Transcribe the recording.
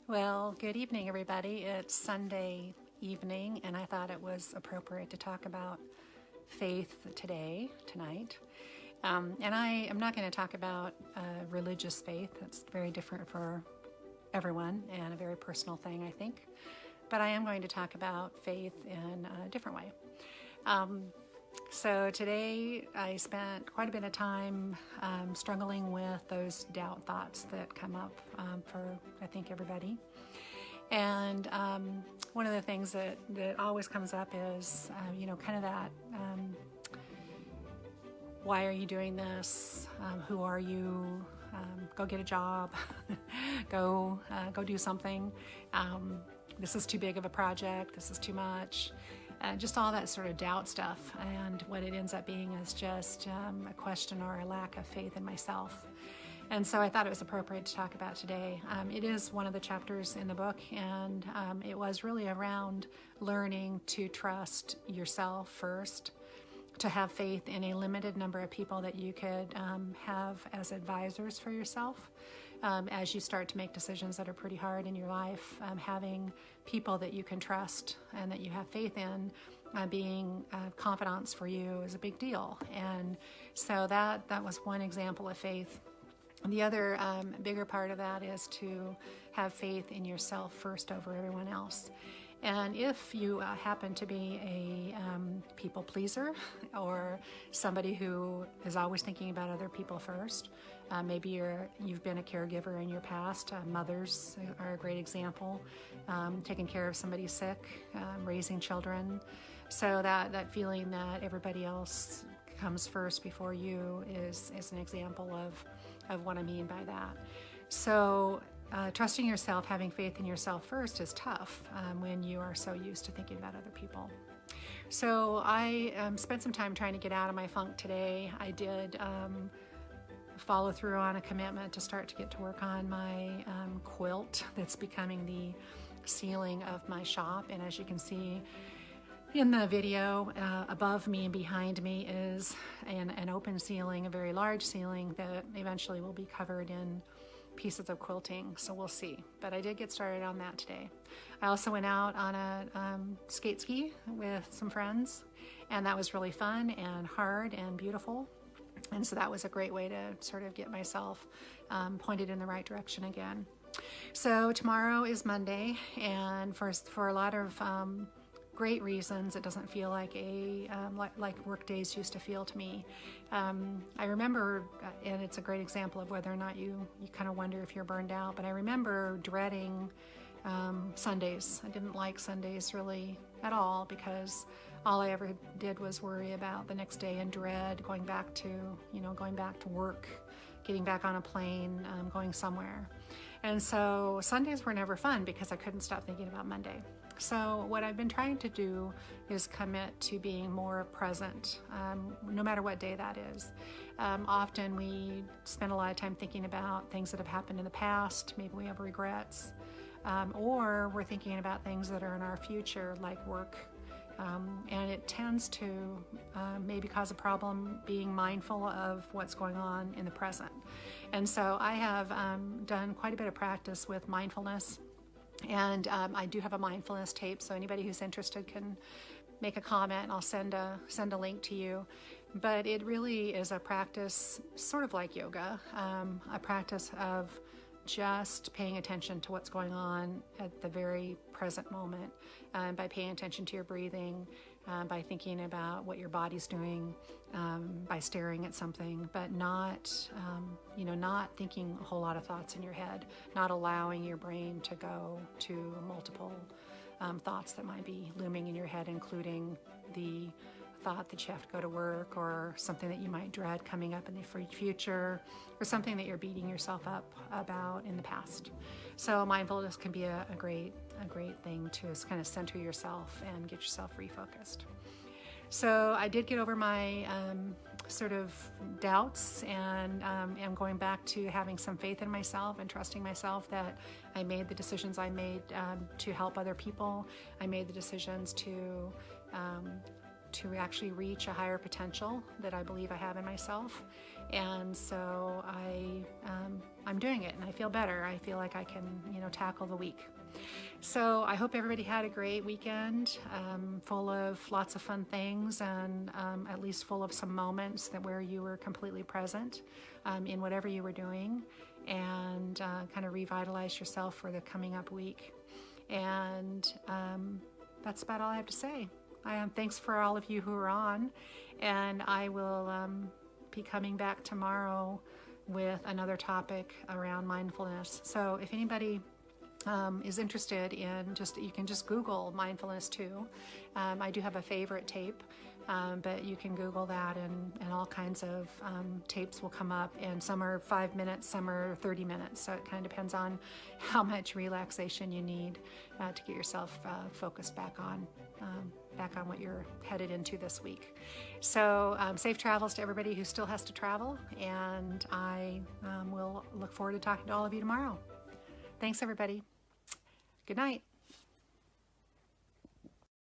Well, good evening, everybody. It's Sunday evening, and I thought it was appropriate to talk about faith tonight. And I am not going to talk about religious faith. That's very different for everyone and a very personal thing, I think. But I am going to talk about faith in a different way. So today I spent quite a bit of time struggling with those doubt thoughts that come up for, I think, everybody. And one of the things that always comes up is, kind of that, why are you doing this? Who are you? Go get a job. Go do something. This is too big of a project. This is too much. Just all that sort of doubt stuff, and what it ends up being is just a question or a lack of faith in myself. And so I thought it was appropriate to talk about today. It is one of the chapters in the book, and it was really around learning to trust yourself first, to have faith in a limited number of people that you could have as advisors for yourself. As you start to make decisions that are pretty hard in your life, having people that you can trust and that you have faith in being confidants for you is a big deal. And so that was one example of faith. The other bigger part of that is to have faith in yourself first over everyone else. And if you happen to be a people pleaser or somebody who is always thinking about other people first, maybe you've been a caregiver in your past. Mothers are a great example. Taking care of somebody sick, raising children. So that feeling that everybody else comes first before you is an example of what I mean by that. So trusting yourself, having faith in yourself first is tough when you are so used to thinking about other people. So I spent some time trying to get out of my funk today. I did follow through on a commitment to start to get to work on my quilt that's becoming the ceiling of my shop. And as you can see in the video, above me and behind me is an open ceiling, a very large ceiling that eventually will be covered in pieces of quilting, so we'll see. But I did get started on that today. I also went out on a skate ski with some friends, and that was really fun and hard and beautiful. And so that was a great way to sort of get myself pointed in the right direction again. So tomorrow is Monday, and for a lot of great reasons, it doesn't feel like like work days used to feel to me. I remember, and it's a great example of whether or not you kind of wonder if you're burned out, but I remember dreading Sundays. I didn't like Sundays really at all, because all I ever did was worry about the next day and dread going back to work, getting back on a plane, going somewhere. And so Sundays were never fun because I couldn't stop thinking about Monday. So what I've been trying to do is commit to being more present, no matter what day that is. Often we spend a lot of time thinking about things that have happened in the past. Maybe we have regrets, or we're thinking about things that are in our future, like work. And it tends to maybe cause a problem being mindful of what's going on in the present. And so I have done quite a bit of practice with mindfulness. And I do have a mindfulness tape, so anybody who's interested can make a comment, and I'll send a link to you. But it really is a practice, sort of like yoga, a practice of just paying attention to what's going on at the very present moment, by paying attention to your breathing, by thinking about what your body's doing, by staring at something, but not thinking a whole lot of thoughts in your head, not allowing your brain to go to multiple thoughts that might be looming in your head, including the thought that you have to go to work, or something that you might dread coming up in the future, or something that you're beating yourself up about in the past. So mindfulness can be a great thing to kind of center yourself and get yourself refocused. So I did get over my sort of doubts, and am going back to having some faith in myself and trusting myself that I made the decisions I made to help other people. I made the decisions to actually reach a higher potential that I believe I have in myself. And so I'm doing it, and I feel better. I feel like I can, you know, tackle the week. So I hope everybody had a great weekend, full of lots of fun things, and at least full of some moments that where you were completely present in whatever you were doing, and kind of revitalize yourself for the coming up week. And that's about all I have to say. Thanks for all of you who are on, and I will be coming back tomorrow with another topic around mindfulness. So if anybody is interested in you can just Google mindfulness too. I do have a favorite tape, but you can Google that, and all kinds of tapes will come up, and some are 5 minutes, some are 30 minutes. So it kind of depends on how much relaxation you need to get yourself focused back on what you're headed into this week. So safe travels to everybody who still has to travel, and I will look forward to talking to all of you tomorrow. Thanks, everybody. Good night.